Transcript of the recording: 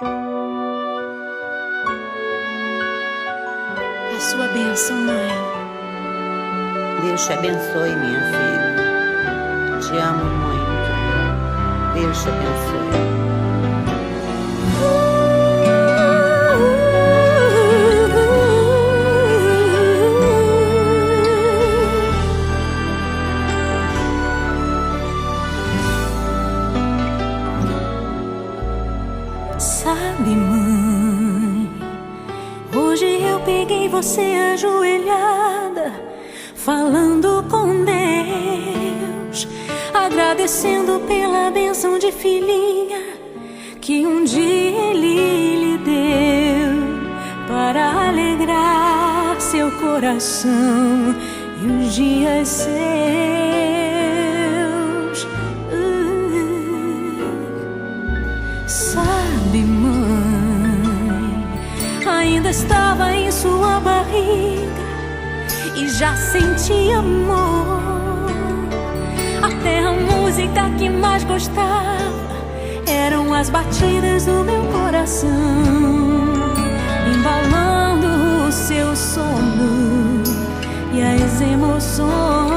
A sua bênção, mãe. Deus te abençoe, minha filha. Te amo muito. Deus te abençoe. Sabe, mãe, hoje eu peguei você ajoelhada, falando com Deus, agradecendo pela bênção de filhinha que um dia Ele lhe deu, para alegrar seu coração e os dias seus. Sabe, mãe, ainda estava em sua barriga e já sentia amor. Até a música que mais gostava eram as batidas do meu coração, embalando o seu sono e as emoções.